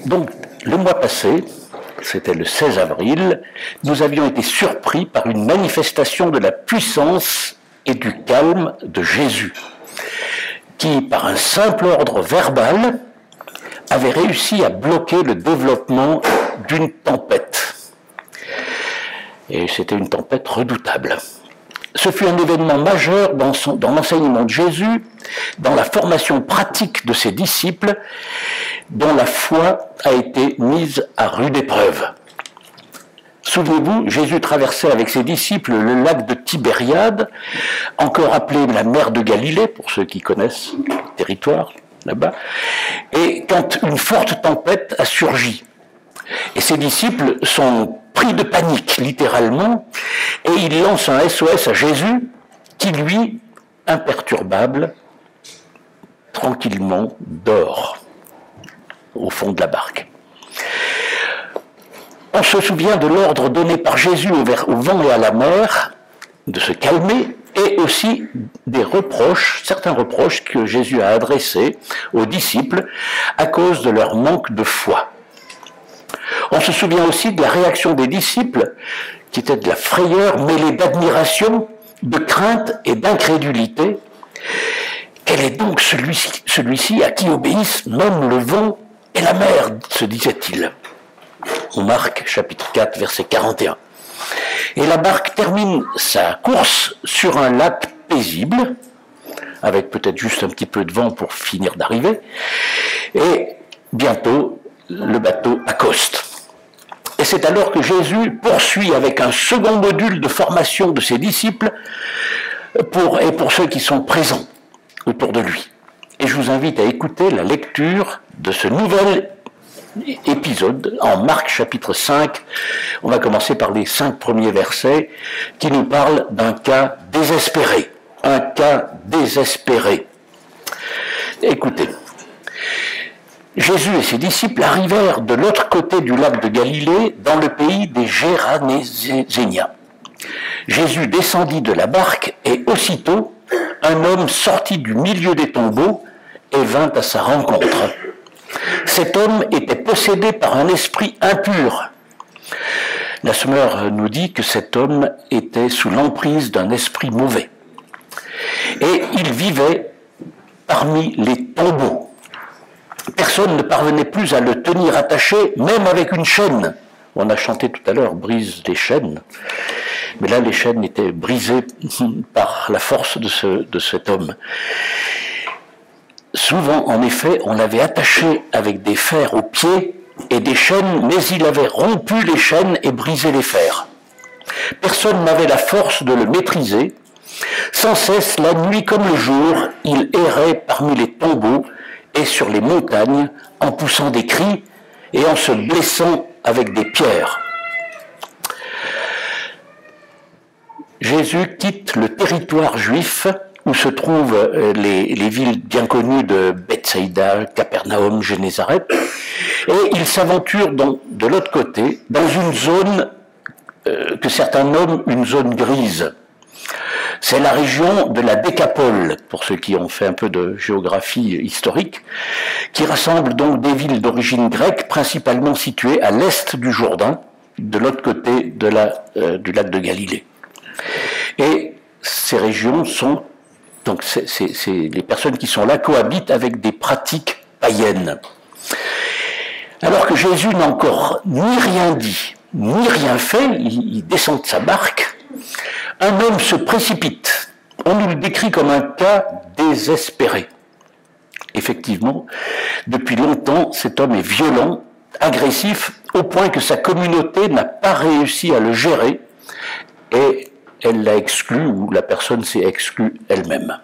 Donc, le mois passé, c'était le 16 avril, nous avions été surpris par une manifestation de la puissance et du calme de Jésus, qui, par un simple ordre verbal, avait réussi à bloquer le développement d'une tempête. Et c'était une tempête redoutable. Ce fut un événement majeur dans l'enseignement de Jésus, dans la formation pratique de ses disciples, dont la foi a été mise à rude épreuve. Souvenez-vous, Jésus traversait avec ses disciples le lac de Tibériade, encore appelé la mer de Galilée, pour ceux qui connaissent le territoire là-bas, et quand une forte tempête a surgi. Et ses disciples sont pris de panique, littéralement, et ils lancent un SOS à Jésus, qui lui, imperturbable, tranquillement dort au fond de la barque. On se souvient de l'ordre donné par Jésus au vent et à la mer de se calmer, et aussi des reproches, certains reproches que Jésus a adressés aux disciples à cause de leur manque de foi. On se souvient aussi de la réaction des disciples, qui était de la frayeur mêlée d'admiration, de crainte et d'incrédulité. Quel est donc celui-ci à qui obéissent même le vent et la mer, se disait-il. On Marc, chapitre 4, verset 41. Et la barque termine sa course sur un lac paisible, avec peut-être juste un petit peu de vent pour finir d'arriver, et bientôt le bateau accoste. Et c'est alors que Jésus poursuit avec un second module de formation de ses disciples pour ceux qui sont présents autour de lui. Et je vous invite à écouter la lecture de ce nouvel épisode en Marc chapitre 5. On va commencer par les 5 premiers versets qui nous parlent d'un cas désespéré. Un cas désespéré. Écoutez. Jésus et ses disciples arrivèrent de l'autre côté du lac de Galilée, dans le pays des Géraséniens. Jésus descendit de la barque et aussitôt, un homme sortit du milieu des tombeaux et vint à sa rencontre. Cet homme était possédé par un esprit impur. La Sommeur nous dit que cet homme était sous l'emprise d'un esprit mauvais. Et il vivait parmi les tombeaux. Personne ne parvenait plus à le tenir attaché, même avec une chaîne. On a chanté tout à l'heure, brise les chaînes. Mais là, les chaînes étaient brisées par la force de cet homme. Souvent, en effet, on l'avait attaché avec des fers aux pieds et des chaînes, mais il avait rompu les chaînes et brisé les fers. Personne n'avait la force de le maîtriser. Sans cesse, la nuit comme le jour, il errait parmi les tombeaux et sur les montagnes, en poussant des cris et en se blessant avec des pierres. Jésus quitte le territoire juif où se trouvent les villes bien connues de Bethsaïda, Capernaum, Génézareth, et il s'aventure de l'autre côté, dans une zone que certains nomment une zone grise. C'est la région de la Décapole, pour ceux qui ont fait un peu de géographie historique, qui rassemble donc des villes d'origine grecque, principalement situées à l'est du Jourdain, de l'autre côté du lac de Galilée. Et ces régions sont, donc les personnes qui sont là cohabitent avec des pratiques païennes. Alors que Jésus n'a encore ni rien dit, ni rien fait, il descend de sa barque, un homme se précipite. On nous le décrit comme un cas désespéré. Effectivement, depuis longtemps, cet homme est violent, agressif, au point que sa communauté n'a pas réussi à le gérer et elle l'a exclu, ou la personne s'est exclue elle-même.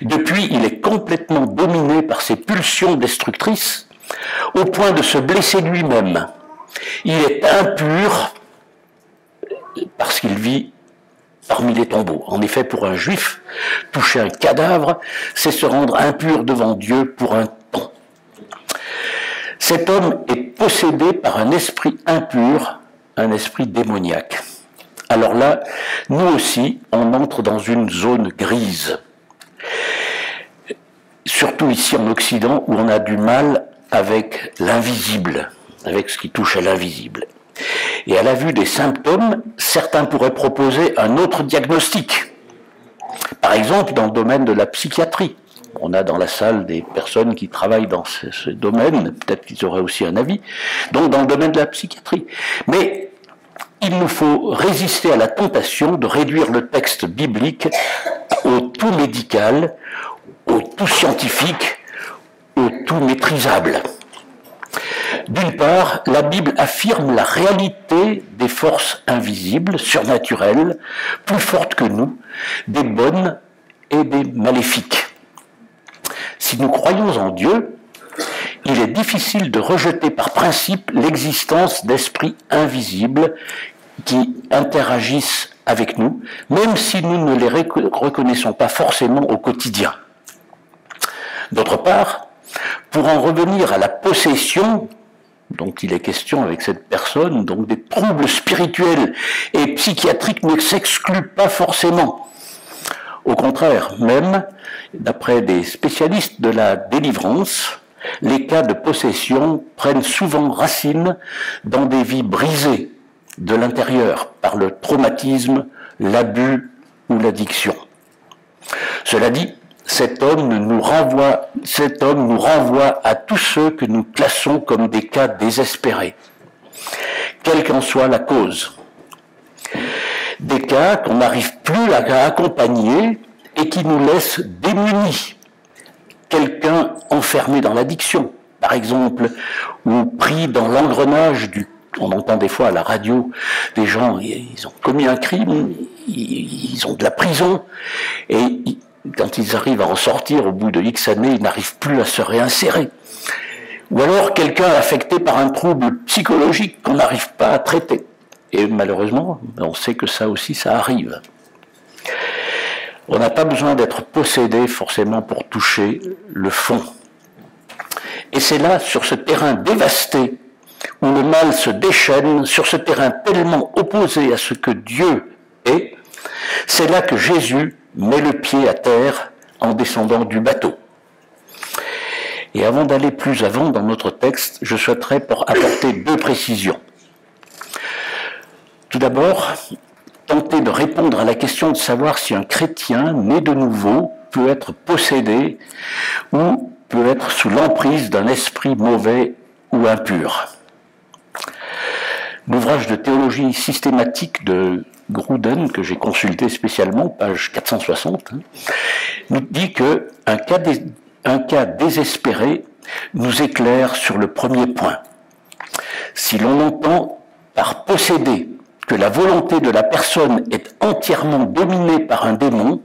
Depuis, il est complètement dominé par ses pulsions destructrices, au point de se blesser lui-même. Il est impur parce qu'il vit parmi les tombeaux. En effet, pour un juif, toucher un cadavre, c'est se rendre impur devant Dieu pour un temps. Cet homme est possédé par un esprit impur, un esprit démoniaque. Alors là, nous aussi, on entre dans une zone grise. Surtout ici en Occident, où on a du mal avec l'invisible, avec ce qui touche à l'invisible. Et à la vue des symptômes, certains pourraient proposer un autre diagnostic. Par exemple, dans le domaine de la psychiatrie. On a dans la salle des personnes qui travaillent dans ce domaine, peut-être qu'ils auraient aussi un avis, donc dans le domaine de la psychiatrie. Mais il nous faut résister à la tentation de réduire le texte biblique au tout médical, au tout scientifique, au tout maîtrisable. D'une part, la Bible affirme la réalité des forces invisibles, surnaturelles, plus fortes que nous, des bonnes et des maléfiques. Si nous croyons en Dieu, il est difficile de rejeter par principe l'existence d'esprits invisibles qui interagissent avec nous, même si nous ne les reconnaissons pas forcément au quotidien. D'autre part, pour en revenir à la possession dont il est question avec cette personne, donc des troubles spirituels et psychiatriques ne s'excluent pas forcément. Au contraire, même, d'après des spécialistes de la délivrance, les cas de possession prennent souvent racine dans des vies brisées de l'intérieur par le traumatisme, l'abus ou l'addiction. Cela dit, cet homme nous renvoie à tous ceux que nous classons comme des cas désespérés, quelle qu'en soit la cause. Des cas qu'on n'arrive plus à accompagner et qui nous laissent démunis. Quelqu'un enfermé dans l'addiction, par exemple, ou pris dans l'engrenage du... On entend des fois à la radio des gens, ils ont commis un crime, ils ont de la prison, et quand ils arrivent à en sortir au bout de X années, ils n'arrivent plus à se réinsérer. Ou alors quelqu'un affecté par un trouble psychologique qu'on n'arrive pas à traiter. Et malheureusement, on sait que ça aussi, ça arrive. On n'a pas besoin d'être possédé forcément pour toucher le fond. Et c'est là, sur ce terrain dévasté, où le mal se déchaîne, sur ce terrain tellement opposé à ce que Dieu est, c'est là que Jésus met le pied à terre en descendant du bateau. Et avant d'aller plus avant dans notre texte, je souhaiterais apporter deux précisions. Tout d'abord, tenter de répondre à la question de savoir si un chrétien né de nouveau peut être possédé ou peut être sous l'emprise d'un esprit mauvais ou impur. L'ouvrage de théologie systématique de Gruden, que j'ai consulté spécialement, page 460, nous dit qu'un cas désespéré nous éclaire sur le premier point. Si l'on entend par posséder que la volonté de la personne est entièrement dominée par un démon,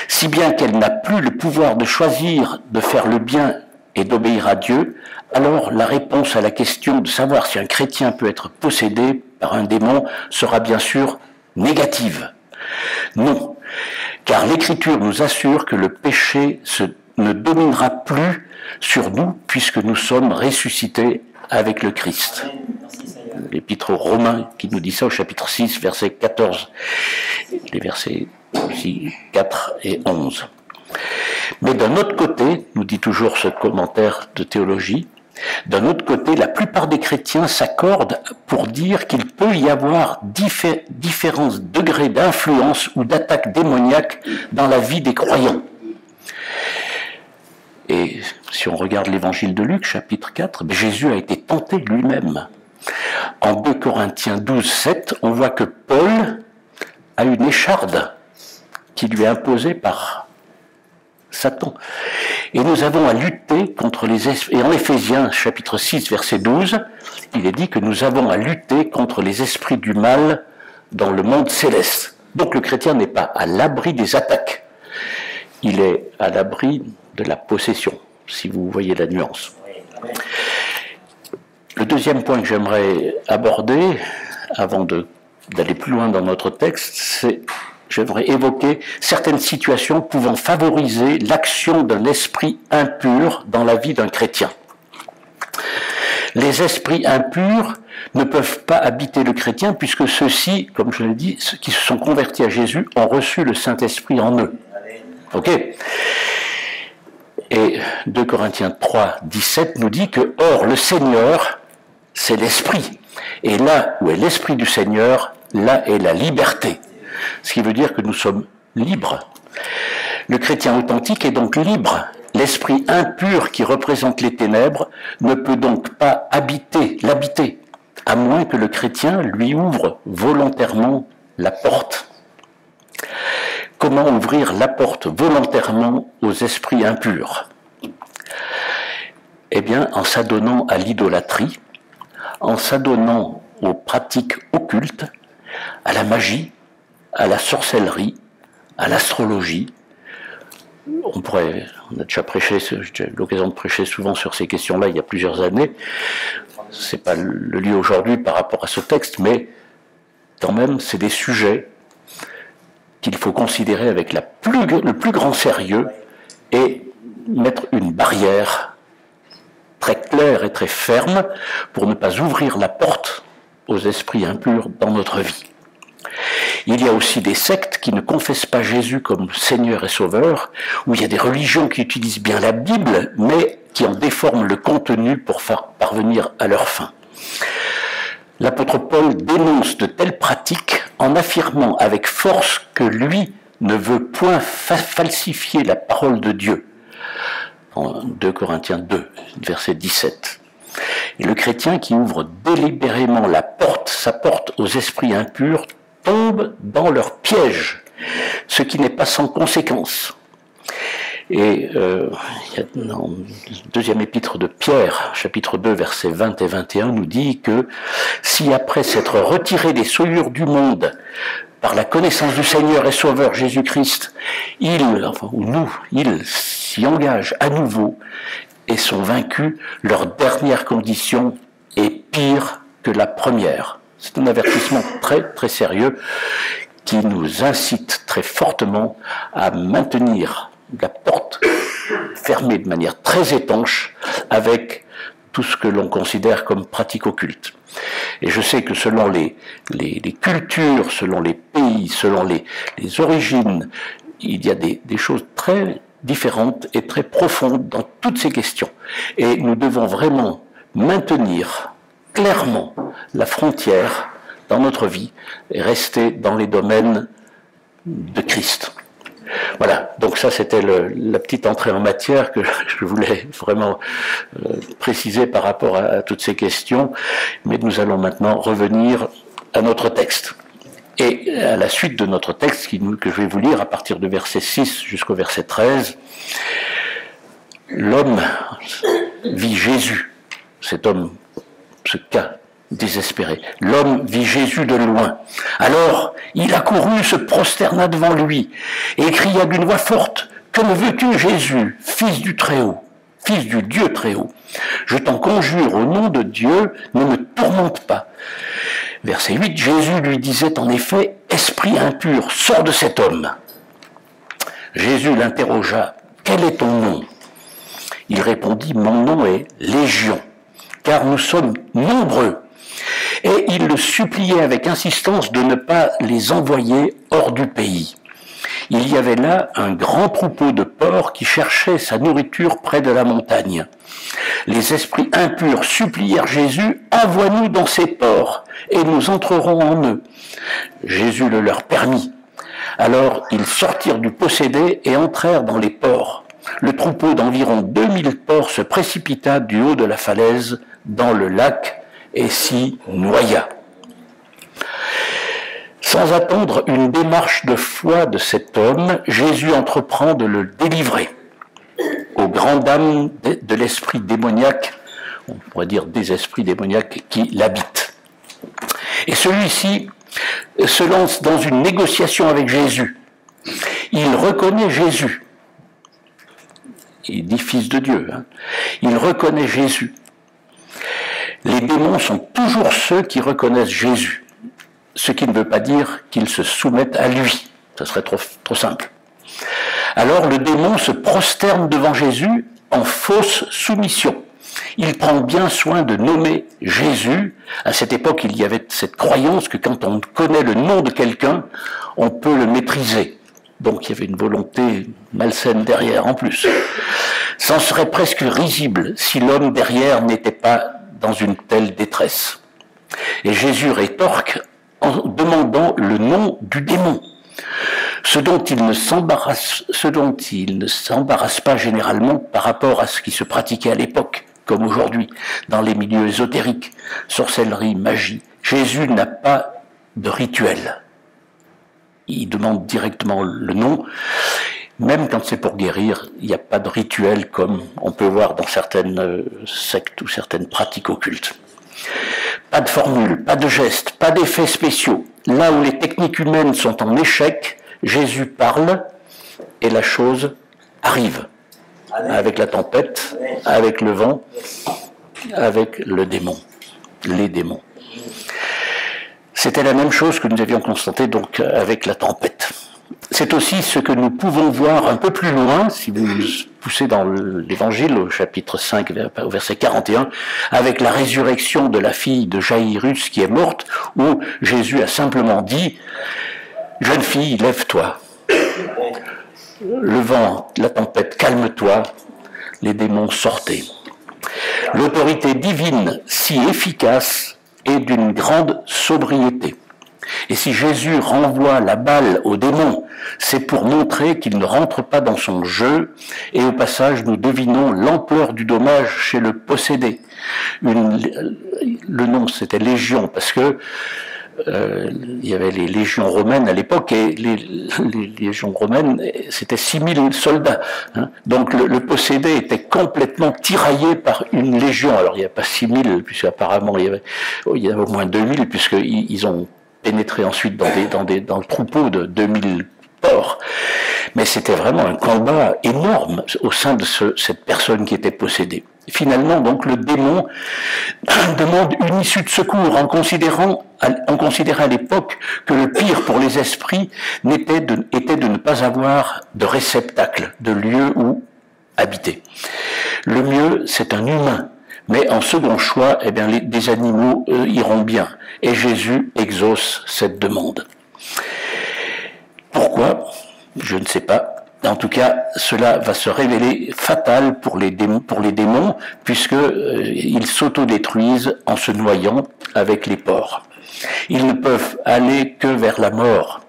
si bien qu'elle n'a plus le pouvoir de choisir de faire le bien et d'obéir à Dieu, alors la réponse à la question de savoir si un chrétien peut être possédé par un démon sera bien sûr négative. Non, car l'Écriture nous assure que le péché ne dominera plus sur nous puisque nous sommes ressuscités avec le Christ. L'Épître aux Romains qui nous dit ça au chapitre 6, versets 14, les versets 4 et 11. Mais d'un autre côté, nous dit toujours ce commentaire de théologie, d'un autre côté, la plupart des chrétiens s'accordent pour dire qu'il peut y avoir différents degrés d'influence ou d'attaque démoniaque dans la vie des croyants. Et si on regarde l'évangile de Luc, chapitre 4, Jésus a été tenté lui-même. En 2 Corinthiens 12, 7, on voit que Paul a une écharde qui lui est imposée par Satan. Et nous avons à lutter contre les esprits. Et en Éphésiens, chapitre 6, verset 12, il est dit que nous avons à lutter contre les esprits du mal dans le monde céleste. Donc le chrétien n'est pas à l'abri des attaques. Il est à l'abri de la possession, si vous voyez la nuance. Le deuxième point que j'aimerais aborder, avant d'aller plus loin dans notre texte, c'est j'aimerais évoquer certaines situations pouvant favoriser l'action d'un esprit impur dans la vie d'un chrétien. Les esprits impurs ne peuvent pas habiter le chrétien puisque ceux-ci, comme je l'ai dit, ceux qui se sont convertis à Jésus ont reçu le Saint-Esprit en eux. Ok ? Et 2 Corinthiens 3, 17 nous dit que « Or, le Seigneur, c'est l'Esprit. Et là où est l'Esprit du Seigneur, là est la liberté. Ce qui veut dire que nous sommes libres. Le chrétien authentique est donc libre. L'esprit impur qui représente les ténèbres ne peut donc pas l'habiter, à moins que le chrétien lui ouvre volontairement la porte. Comment ouvrir la porte volontairement aux esprits impurs? Eh bien, en s'adonnant à l'idolâtrie, en s'adonnant aux pratiques occultes, à la magie, à la sorcellerie, à l'astrologie. On a déjà prêché, j'ai eu l'occasion de prêcher souvent sur ces questions-là il y a plusieurs années. C'est pas le lieu aujourd'hui par rapport à ce texte, mais quand même, c'est des sujets qu'il faut considérer avec le plus grand sérieux et mettre une barrière très claire et très ferme pour ne pas ouvrir la porte aux esprits impurs dans notre vie. Il y a aussi des sectes qui ne confessent pas Jésus comme Seigneur et Sauveur, où il y a des religions qui utilisent bien la Bible, mais qui en déforment le contenu pour faire parvenir à leur fin. L'apôtre Paul dénonce de telles pratiques en affirmant avec force que lui ne veut point falsifier la parole de Dieu. En 2 Corinthiens 2, verset 17. Et le chrétien qui ouvre délibérément sa porte aux esprits impurs tombe dans leur piège, ce qui n'est pas sans conséquence. Et dans le deuxième épître de Pierre, chapitre 2, versets 20 et 21, nous dit que si après s'être retiré des souillures du monde, par la connaissance du Seigneur et Sauveur Jésus-Christ, ils s'y engagent à nouveau et sont vaincus, leur dernière condition est pire que la première. C'est un avertissement très très sérieux qui nous incite très fortement à maintenir la porte fermée de manière très étanche avec tout ce que l'on considère comme pratique occulte. Et je sais que selon les cultures, selon les pays, selon les origines, il y a des choses très différentes et très profondes dans toutes ces questions. Et nous devons vraiment maintenir clairement la frontière dans notre vie et rester dans les domaines de Christ. Voilà, donc ça c'était la petite entrée en matière que je voulais vraiment préciser par rapport à toutes ces questions, mais nous allons maintenant revenir à notre texte. Et à la suite de notre texte, que je vais vous lire à partir du verset 6 jusqu'au verset 13, l'homme vit Jésus, cet homme, ce cas désespéré. L'homme vit Jésus de loin. Alors, il accourut, se prosterna devant lui, et cria d'une voix forte, « Que me veux-tu, Jésus, fils du Très-Haut, fils du Dieu Très-Haut? Je t'en conjure, au nom de Dieu, ne me tourmente pas. » Verset 8, Jésus lui disait en effet, « Esprit impur, sors de cet homme. » Jésus l'interrogea, « Quel est ton nom? » Il répondit, « Mon nom est Légion, car nous sommes nombreux. » Et il le suppliait avec insistance de ne pas les envoyer hors du pays. Il y avait là un grand troupeau de porcs qui cherchait sa nourriture près de la montagne. Les esprits impurs supplièrent Jésus, « Envoie-nous dans ces porcs, et nous entrerons en eux. » Jésus le leur permit. Alors ils sortirent du possédé et entrèrent dans les porcs. Le troupeau d'environ 2000 porcs se précipita du haut de la falaise dans le lac et s'y noya. Sans attendre une démarche de foi de cet homme, Jésus entreprend de le délivrer aux grandes dames de l'esprit démoniaque, on pourrait dire des esprits démoniaques qui l'habitent. Et celui-ci se lance dans une négociation avec Jésus. Il reconnaît Jésus. Il dit fils de Dieu. Il reconnaît Jésus. Les démons sont toujours ceux qui reconnaissent Jésus, ce qui ne veut pas dire qu'ils se soumettent à lui. Ça serait trop simple. Alors le démon se prosterne devant Jésus en fausse soumission. Il prend bien soin de nommer Jésus. À cette époque, il y avait cette croyance que quand on connaît le nom de quelqu'un, on peut le maîtriser. Donc il y avait une volonté malsaine derrière en plus. Ça en serait presque risible si l'homme derrière n'était pas dans une telle détresse. Et Jésus rétorque en demandant le nom du démon, ce dont il ne s'embarrasse pas généralement par rapport à ce qui se pratiquait à l'époque, comme aujourd'hui, dans les milieux ésotériques, sorcellerie, magie. Jésus n'a pas de rituel. Il demande directement le nom. Même quand c'est pour guérir, il n'y a pas de rituel comme on peut voir dans certaines sectes ou certaines pratiques occultes. Pas de formule, pas de gestes, pas d'effets spéciaux. Là où les techniques humaines sont en échec, Jésus parle et la chose arrive. Avec la tempête, avec le vent, avec le démon, les démons. C'était la même chose que nous avions constaté donc avec la tempête. C'est aussi ce que nous pouvons voir un peu plus loin, si vous poussez dans l'Évangile, au chapitre 5, au verset 41, avec la résurrection de la fille de Jaïrus qui est morte, où Jésus a simplement dit « Jeune fille, lève-toi. Le vent, la tempête, calme-toi. » Les démons sortaient. L'autorité divine, si efficace, est d'une grande sobriété. Et si Jésus renvoie la balle au démon, c'est pour montrer qu'il ne rentre pas dans son jeu, et au passage nous devinons l'ampleur du dommage chez le possédé. Le nom c'était Légion, parce que il y avait les légions romaines à l'époque, et les légions romaines, c'était 6000 soldats. Hein. Donc le possédé était complètement tiraillé par une légion. Alors il n'y a pas 6000, puisque apparemment il y avait au moins 2000, puisqu'ils ont pénétré ensuite dans le troupeau de 2000 porcs. Mais c'était vraiment un combat énorme au sein de cette personne qui était possédée. Finalement, donc, le démon demande une issue de secours on considérait à l'époque que le pire pour les esprits était de ne pas avoir de réceptacle, de lieu où habiter. Le mieux, c'est un humain. Mais en second choix, eh bien, des animaux iront bien. Et Jésus exauce cette demande. Pourquoi? Je ne sais pas. En tout cas, cela va se révéler fatal pour les démons, puisqu'ils s'autodétruisent en se noyant avec les porcs. Ils ne peuvent aller que vers la mort.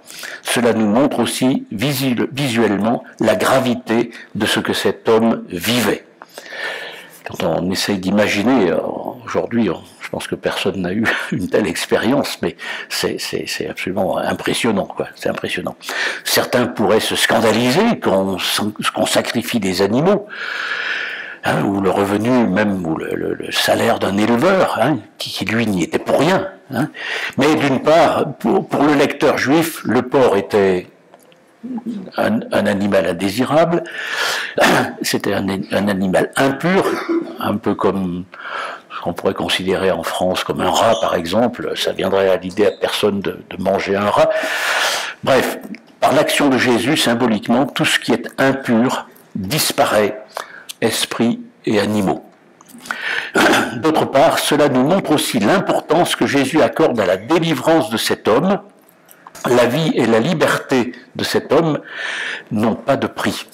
Cela nous montre aussi visuellement la gravité de ce que cet homme vivait. Quand on essaye d'imaginer, aujourd'hui, je pense que personne n'a eu une telle expérience, mais c'est absolument impressionnant, quoi. C'est impressionnant. Certains pourraient se scandaliser qu'on sacrifie des animaux, hein, ou le revenu, même ou le salaire d'un éleveur, hein, qui lui n'y était pour rien. Hein. Mais d'une part, pour le lecteur juif, le porc était un animal indésirable, c'était un animal impur, un peu comme ce qu'on pourrait considérer en France comme un rat par exemple. Ça viendrait à l'idée à personne de manger un rat. Bref, par l'action de Jésus, symboliquement, tout ce qui est impur disparaît, esprit et animaux. D'autre part, cela nous montre aussi l'importance que Jésus accorde à la délivrance de cet homme. La vie et la liberté de cet homme n'ont pas de prix.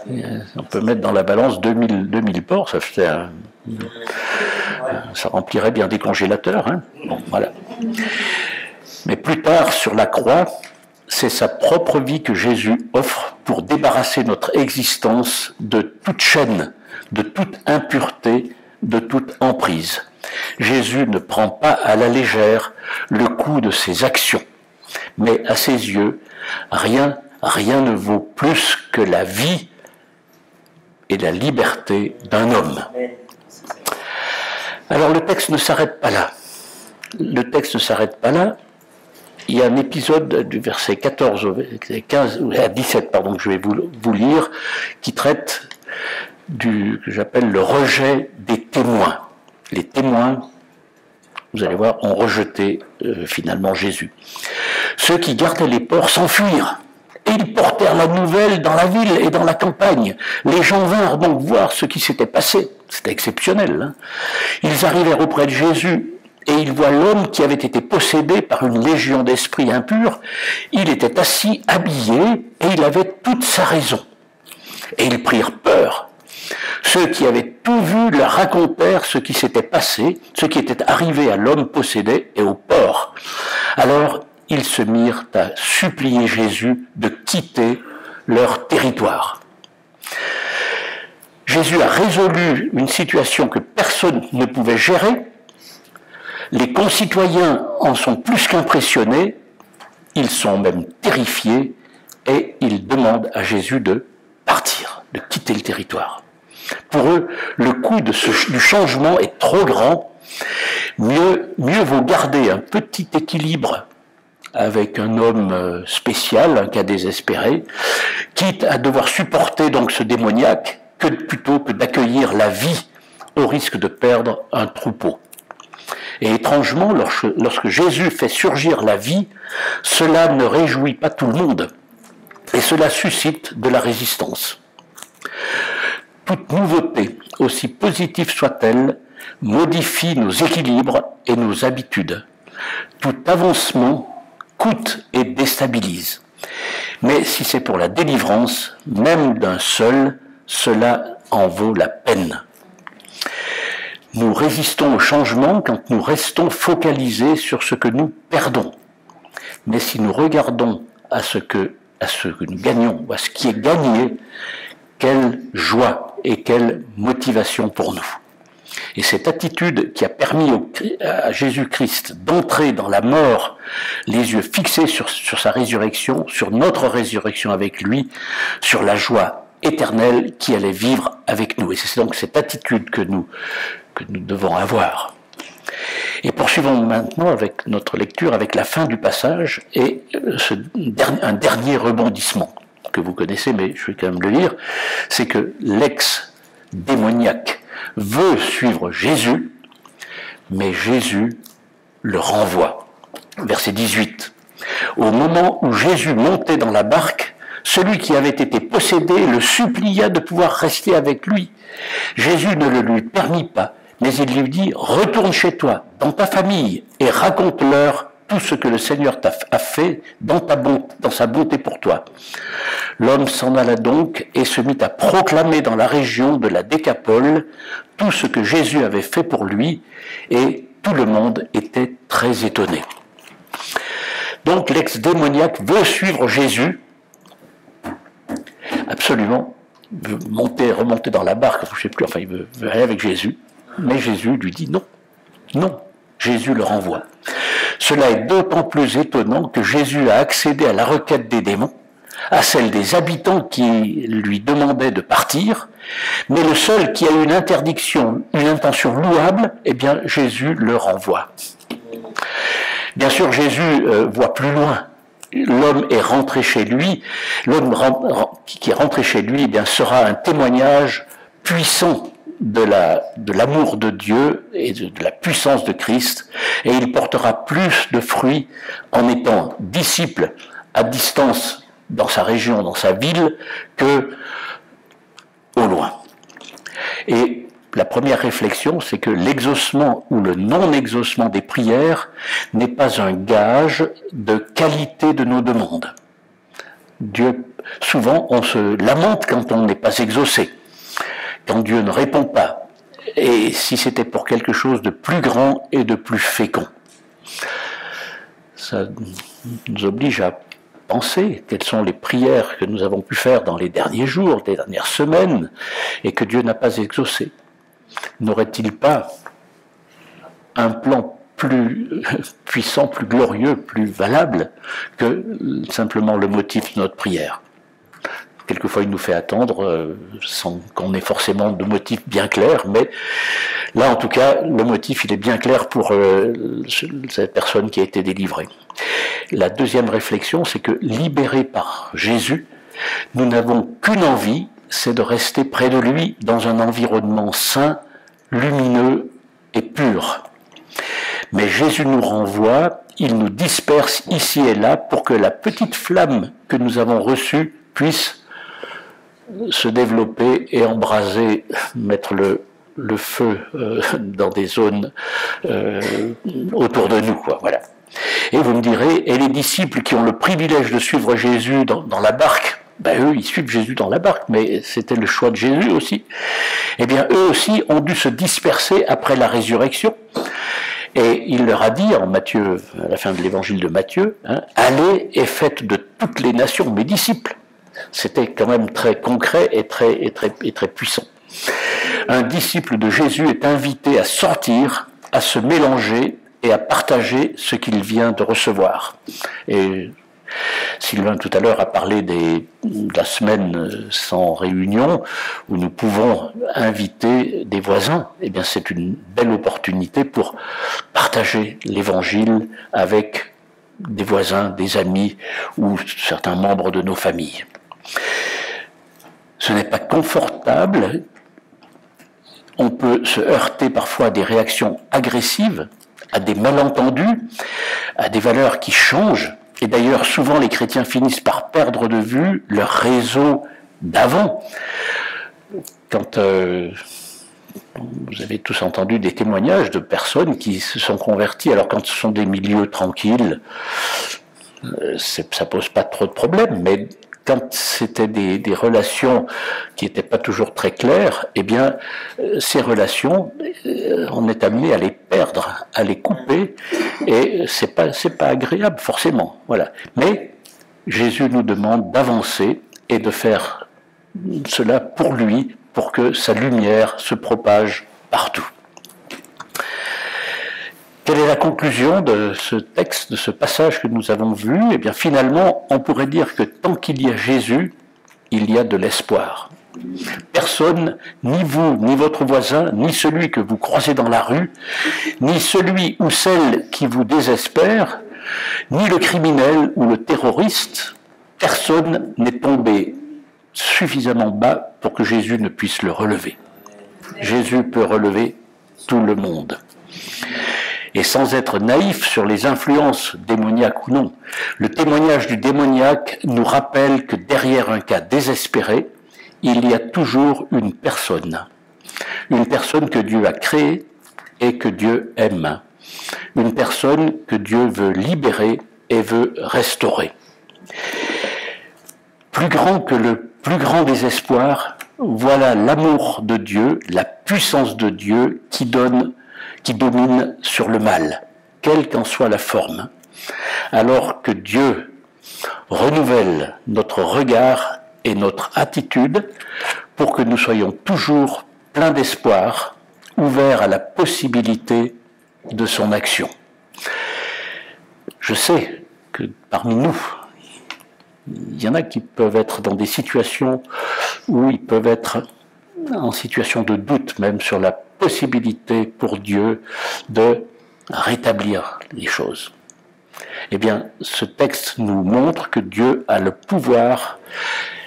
On peut mettre dans la balance 2000 porcs, ça remplirait bien des congélateurs. Hein. Bon, voilà. Mais plus tard, sur la croix, c'est sa propre vie que Jésus offre pour débarrasser notre existence de toute chaîne, de toute impureté, de toute emprise. Jésus ne prend pas à la légère le coût de ses actions, mais à ses yeux, rien ne vaut plus que la vie et la liberté d'un homme. Alors le texte ne s'arrête pas là. Le texte ne s'arrête pas là. Il y a un épisode du verset 14 à 17, pardon, que je vais vous lire, qui traite que j'appelle le rejet des témoins. Les témoins, vous allez voir, ont rejeté finalement Jésus. Ceux qui gardaient les porcs s'enfuirent, et ils portèrent la nouvelle dans la ville et dans la campagne. Les gens vinrent donc voir ce qui s'était passé. C'était exceptionnel. Hein. Ils arrivèrent auprès de Jésus, et ils voient l'homme qui avait été possédé par une légion d'esprits impurs. Il était assis, habillé, et il avait toute sa raison. et ils prirent peur. Ceux qui avaient tout vu leur racontèrent ce qui s'était passé, ce qui était arrivé à l'homme possédé et au porc. Alors ils se mirent à supplier Jésus de quitter leur territoire. Jésus a résolu une situation que personne ne pouvait gérer. Les concitoyens en sont plus qu'impressionnés, ils sont même terrifiés et ils demandent à Jésus de partir, de quitter le territoire. Pour eux, le coût du changement est trop grand. Mieux vaut garder un petit équilibre avec un homme spécial, un cas désespéré, quitte à devoir supporter donc ce démoniaque, plutôt que d'accueillir la vie au risque de perdre un troupeau. Et étrangement, lorsque Jésus fait surgir la vie, cela ne réjouit pas tout le monde, et cela suscite de la résistance. Toute nouveauté, aussi positive soit-elle, modifie nos équilibres et nos habitudes. Tout avancement coûte et déstabilise. Mais si c'est pour la délivrance, même d'un seul, cela en vaut la peine. Nous résistons au changement quand nous restons focalisés sur ce que nous perdons. Mais si nous regardons à ce que nous gagnons, ou à ce qui est gagné, quelle joie et quelle motivation pour nous. Et cette attitude qui a permis à Jésus-Christ d'entrer dans la mort, les yeux fixés sur sa résurrection, sur notre résurrection avec lui, sur la joie éternelle qui allait vivre avec nous. Et c'est donc cette attitude que nous devons avoir. Et poursuivons maintenant avec notre lecture, avec la fin du passage et un dernier rebondissement que vous connaissez, mais je vais quand même le lire, c'est que l'ex-démoniaque veut suivre Jésus, mais Jésus le renvoie. Verset 18. Au moment où Jésus montait dans la barque, celui qui avait été possédé le supplia de pouvoir rester avec lui. Jésus ne le lui permit pas, mais il lui dit « Retourne chez toi, dans ta famille, et raconte-leur tout ce que le Seigneur a fait dans sa bonté pour toi. » L'homme s'en alla donc et se mit à proclamer dans la région de la Décapole tout ce que Jésus avait fait pour lui, et tout le monde était très étonné. Donc l'ex-démoniaque veut suivre Jésus, absolument, veut remonter dans la barque, je ne sais plus, enfin il veut aller avec Jésus, mais Jésus lui dit non, non, Jésus le renvoie. Cela est d'autant plus étonnant que Jésus a accédé à la requête des démons, à celle des habitants qui lui demandaient de partir, mais le seul qui a eu une interdiction, une intention louable, eh bien Jésus le renvoie. Bien sûr, Jésus voit plus loin. L'homme est rentré chez lui. L'homme qui est rentré chez lui, eh bien, sera un témoignage puissant de l'amour de Dieu et de la puissance de Christ, et il portera plus de fruits en étant disciple à distance dans sa région, dans sa ville, que au loin. Et la première réflexion, c'est que l'exaucement ou le non-exaucement des prières n'est pas un gage de qualité de nos demandes. Souvent, on se lamente quand on n'est pas exaucé, quand Dieu ne répond pas, et si c'était pour quelque chose de plus grand et de plus fécond. Ça nous oblige à penser quelles sont les prières que nous avons pu faire dans les derniers jours, les dernières semaines, et que Dieu n'a pas exaucé. N'aurait-il pas un plan plus puissant, plus glorieux, plus valable que simplement le motif de notre prière? Quelquefois, il nous fait attendre sans qu'on ait forcément de motif bien clair, mais là, en tout cas, le motif, il est bien clair pour cette personne qui a été délivrée. La deuxième réflexion, c'est que libérés par Jésus, nous n'avons qu'une envie, c'est de rester près de lui dans un environnement sain, lumineux et pur. Mais Jésus nous renvoie, il nous disperse ici et là pour que la petite flamme que nous avons reçue puisse se développer et embraser, mettre le feu dans des zones autour de nous, quoi, voilà. Et vous me direz, et les disciples qui ont le privilège de suivre Jésus dans la barque, Ben, eux, ils suivent Jésus dans la barque, mais c'était le choix de Jésus aussi. Eh bien, eux aussi ont dû se disperser après la résurrection. Et il leur a dit, en Matthieu, à la fin de l'évangile de Matthieu, allez et faites de toutes les nations mes disciples. C'était quand même très concret et très puissant. Un disciple de Jésus est invité à sortir, à se mélanger et à partager ce qu'il vient de recevoir. Et Sylvain tout à l'heure a parlé de la semaine sans réunion où nous pouvons inviter des voisins. Eh bien, c'est une belle opportunité pour partager l'évangile avec des voisins, des amis ou certains membres de nos familles. Ce n'est pas confortable. On peut se heurter parfois à des réactions agressives, à des malentendus, à des valeurs qui changent. Et d'ailleurs, souvent, les chrétiens finissent par perdre de vue leur réseau d'avant. Quand vous avez tous entendu des témoignages de personnes qui se sont converties, alors quand ce sont des milieux tranquilles, ça pose pas trop de problèmes, mais quand c'était des relations qui n'étaient pas toujours très claires, eh bien, ces relations, on est amené à les perdre, à les couper, et c'est pas agréable, forcément. Voilà. Mais Jésus nous demande d'avancer et de faire cela pour lui, pour que sa lumière se propage partout. Quelle est la conclusion de ce texte, de ce passage que nous avons vu? Eh bien, finalement, on pourrait dire que tant qu'il y a Jésus, il y a de l'espoir. Personne, ni vous, ni votre voisin, ni celui que vous croisez dans la rue, ni celui ou celle qui vous désespère, ni le criminel ou le terroriste, personne n'est tombé suffisamment bas pour que Jésus ne puisse le relever. Jésus peut relever tout le monde. Et sans être naïf sur les influences démoniaques ou non, le témoignage du démoniaque nous rappelle que derrière un cas désespéré, il y a toujours une personne que Dieu a créée et que Dieu aime, une personne que Dieu veut libérer et veut restaurer. Plus grand que le plus grand désespoir, voilà l'amour de Dieu, la puissance de Dieu qui domine sur le mal, quelle qu'en soit la forme, alors que Dieu renouvelle notre regard et notre attitude pour que nous soyons toujours pleins d'espoir, ouverts à la possibilité de son action. Je sais que parmi nous, il y en a qui peuvent être dans des situations où ils peuvent être en situation de doute même sur la possibilité pour Dieu de rétablir les choses. Eh bien, ce texte nous montre que Dieu a le pouvoir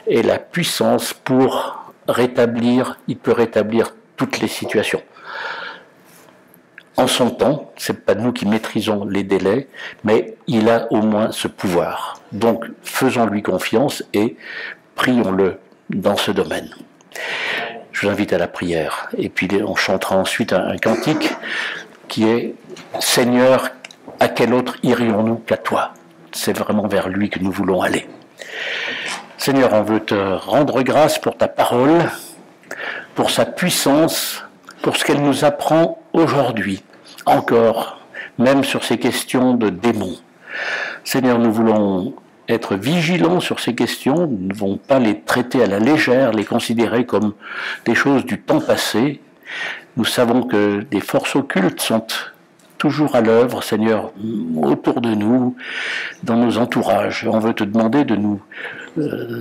et la puissance pour rétablir, il peut rétablir toutes les situations. En son temps, c'est pas nous qui maîtrisons les délais, mais il a au moins ce pouvoir. Donc, faisons-lui confiance et prions-le dans ce domaine. Je vous invite à la prière. Et puis on chantera ensuite un cantique qui est « Seigneur, à quel autre irions-nous qu'à toi ?» C'est vraiment vers lui que nous voulons aller. Seigneur, on veut te rendre grâce pour ta parole, pour sa puissance, pour ce qu'elle nous apprend aujourd'hui, encore, même sur ces questions de démons. Seigneur, nous voulons être vigilants sur ces questions, nous ne devons pas les traiter à la légère, les considérer comme des choses du temps passé. Nous savons que des forces occultes sont toujours à l'œuvre, Seigneur, autour de nous, dans nos entourages. On veut te demander de nous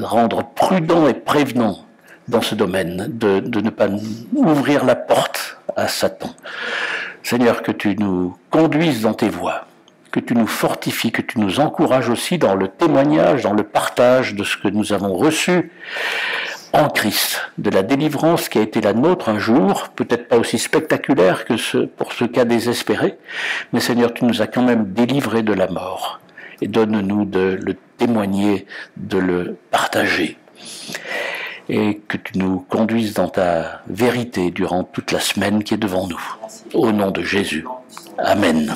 rendre prudents et prévenants dans ce domaine, de ne pas ouvrir la porte à Satan. Seigneur, que tu nous conduises dans tes voies, que tu nous fortifies, que tu nous encourages aussi dans le témoignage, dans le partage de ce que nous avons reçu en Christ, de la délivrance qui a été la nôtre un jour, peut-être pas aussi spectaculaire que pour ce cas désespéré, mais Seigneur, tu nous as quand même délivrés de la mort. Et donne-nous de le témoigner, de le partager. Et que tu nous conduises dans ta vérité durant toute la semaine qui est devant nous. Au nom de Jésus. Amen.